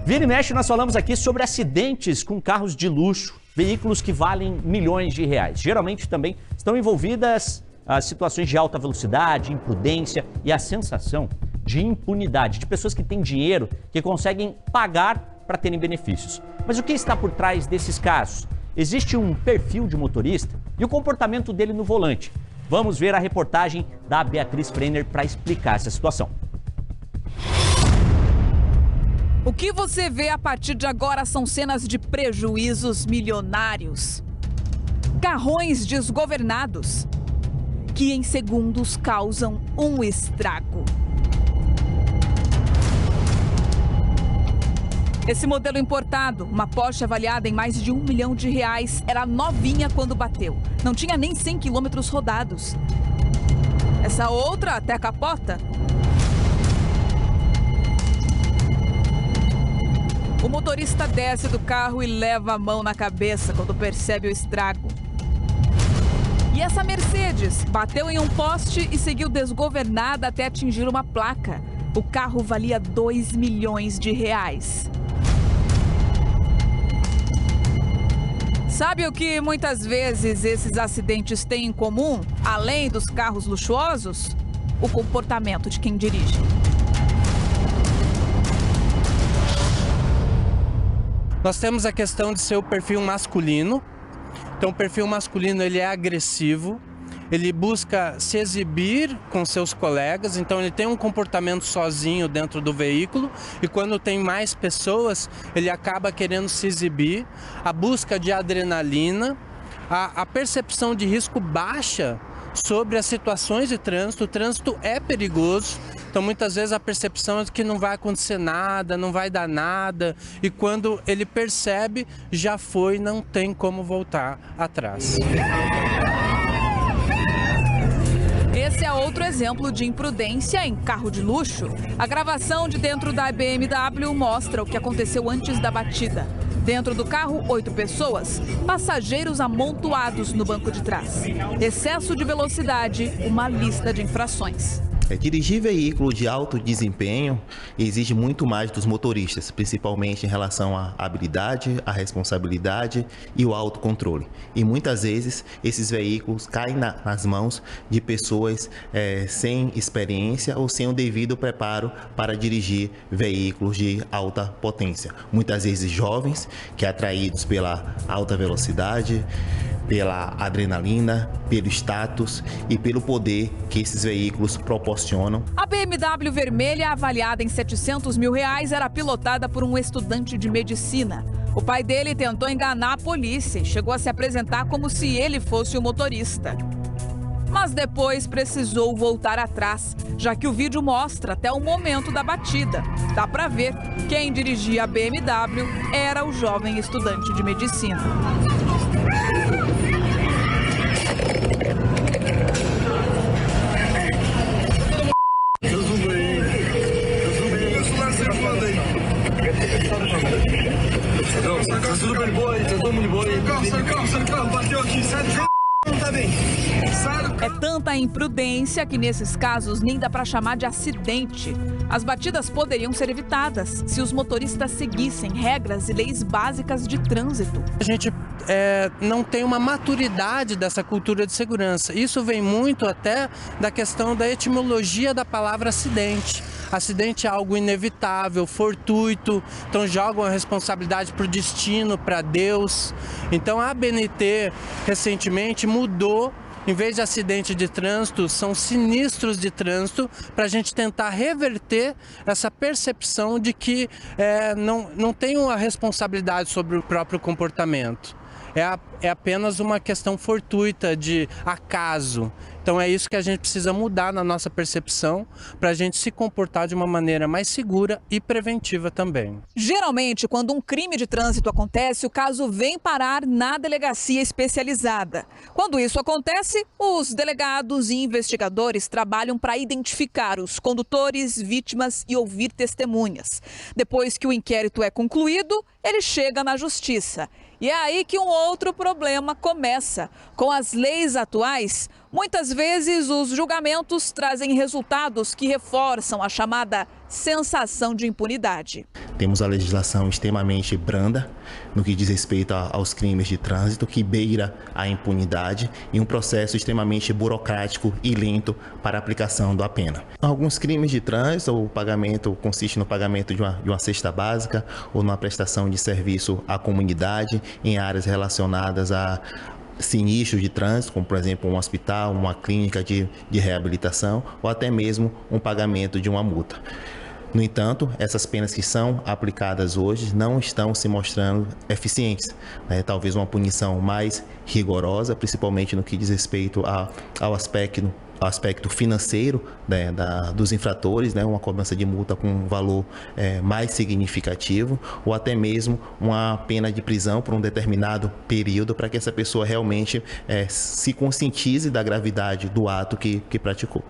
Vira e mexe, nós falamos aqui sobre acidentes com carros de luxo, veículos que valem milhões de reais. Geralmente também estão envolvidas as situações de alta velocidade, imprudência e a sensação de impunidade, de pessoas que têm dinheiro, que conseguem pagar para terem benefícios. Mas o que está por trás desses casos? Existe um perfil de motorista e o comportamento dele no volante. Vamos ver a reportagem da Beatriz Brenner para explicar essa situação. O que você vê a partir de agora são cenas de prejuízos milionários. Carrões desgovernados, que em segundos causam um estrago. Esse modelo importado, uma Porsche avaliada em mais de R$1 milhão, era novinha quando bateu. Não tinha nem 100 quilômetros rodados. Essa outra até capota. O motorista desce do carro e leva a mão na cabeça quando percebe o estrago. E essa Mercedes bateu em um poste e seguiu desgovernada até atingir uma placa. O carro valia R$2 milhões. Sabe o que muitas vezes esses acidentes têm em comum, além dos carros luxuosos? O comportamento de quem dirige. Nós temos a questão de ser o perfil masculino. Então o perfil masculino ele é agressivo, ele busca se exibir com seus colegas, então ele tem um comportamento sozinho dentro do veículo e quando tem mais pessoas ele acaba querendo se exibir, a busca de adrenalina, a percepção de risco baixa sobre as situações de trânsito. O trânsito é perigoso. Então, muitas vezes a percepção é de que não vai acontecer nada, não vai dar nada. E quando ele percebe, já foi, não tem como voltar atrás. Esse é outro exemplo de imprudência em carro de luxo. A gravação de dentro da BMW mostra o que aconteceu antes da batida. Dentro do carro, 8 pessoas, passageiros amontoados no banco de trás. Excesso de velocidade, uma lista de infrações. Dirigir veículo de alto desempenho exige muito mais dos motoristas, principalmente em relação à habilidade, à responsabilidade e o autocontrole. E muitas vezes esses veículos caem nas mãos de pessoas sem experiência ou sem o devido preparo para dirigir veículos de alta potência. Muitas vezes jovens que atraídos pela alta velocidade, pela adrenalina, pelo status e pelo poder que esses veículos proporcionam. A BMW vermelha, avaliada em R$700 mil, era pilotada por um estudante de medicina. O pai dele tentou enganar a polícia e chegou a se apresentar como se ele fosse o motorista. Mas depois precisou voltar atrás, já que o vídeo mostra até o momento da batida. Dá pra ver, quem dirigia a BMW era o jovem estudante de medicina. É tanta imprudência que nesses casos nem dá para chamar de acidente. As batidas poderiam ser evitadas se os motoristas seguissem regras e leis básicas de trânsito. A gente não tem uma maturidade dessa cultura de segurança. Isso vem muito até da questão da etimologia da palavra acidente. Acidente é algo inevitável, fortuito, então jogam a responsabilidade para o destino, para Deus. Então a ABNT recentemente mudou, em vez de acidente de trânsito, são sinistros de trânsito, para a gente tentar reverter essa percepção de que não tem uma responsabilidade sobre o próprio comportamento. É apenas uma questão fortuita de acaso. Então é isso que a gente precisa mudar na nossa percepção para a gente se comportar de uma maneira mais segura e preventiva também. Geralmente, quando um crime de trânsito acontece, o caso vem parar na delegacia especializada. Quando isso acontece, os delegados e investigadores trabalham para identificar os condutores, vítimas e ouvir testemunhas. Depois que o inquérito é concluído, ele chega na justiça. E é aí que um outro problema começa. Com as leis atuais, muitas vezes os julgamentos trazem resultados que reforçam a chamada sensação de impunidade. Temos a legislação extremamente branda no que diz respeito aos crimes de trânsito, que beira a impunidade, e um processo extremamente burocrático e lento para a aplicação da pena. Alguns crimes de trânsito, o pagamento consiste no pagamento de uma cesta básica ou numa prestação de serviço à comunidade em áreas relacionadas a sinistros de trânsito, como por exemplo um hospital, uma clínica de reabilitação ou até mesmo um pagamento de uma multa. No entanto, essas penas que são aplicadas hoje não estão se mostrando eficientes. Talvez uma punição mais rigorosa, principalmente no que diz respeito ao aspecto financeiro dos infratores, uma cobrança de multa com um valor mais significativo, ou até mesmo uma pena de prisão por um determinado período, para que essa pessoa realmente se conscientize da gravidade do ato que praticou.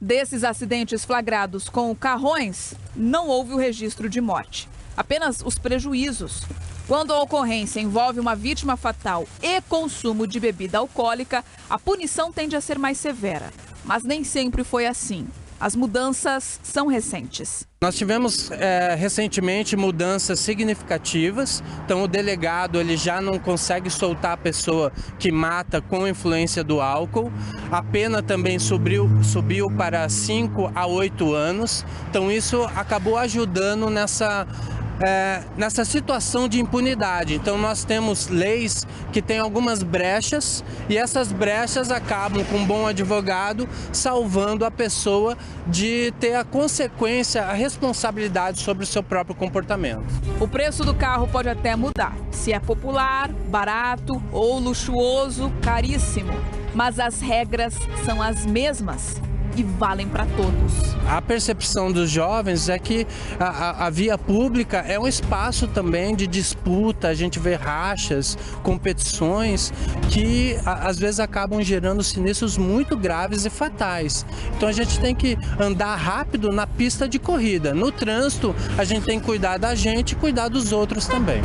Desses acidentes flagrados com carrões, não houve o registro de morte, apenas os prejuízos. Quando a ocorrência envolve uma vítima fatal e consumo de bebida alcoólica, a punição tende a ser mais severa. Mas nem sempre foi assim. As mudanças são recentes. Nós tivemos recentemente mudanças significativas. Então o delegado ele já não consegue soltar a pessoa que mata com influência do álcool. A pena também subiu para 5 a 8 anos. Então isso acabou ajudando nessa situação de impunidade. Então nós temos leis que têm algumas brechas e essas brechas acabam, com um bom advogado, salvando a pessoa de ter a consequência, a responsabilidade sobre o seu próprio comportamento. O preço do carro pode até mudar, se é popular, barato ou luxuoso, caríssimo, mas as regras são as mesmas e valem para todos. A percepção dos jovens é que a via pública é um espaço também de disputa, a gente vê rachas, competições que às vezes acabam gerando sinistros muito graves e fatais. Então a gente tem que andar rápido na pista de corrida. No trânsito, a gente tem que cuidar da gente e cuidar dos outros também.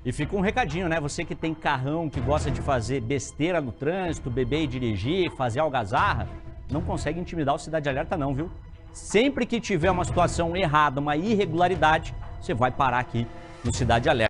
E fica um recadinho, né? Você que tem carrão, que gosta de fazer besteira no trânsito, beber e dirigir, fazer algazarra, não consegue intimidar o Cidade Alerta não, viu? Sempre que tiver uma situação errada, uma irregularidade, você vai parar aqui no Cidade Alerta.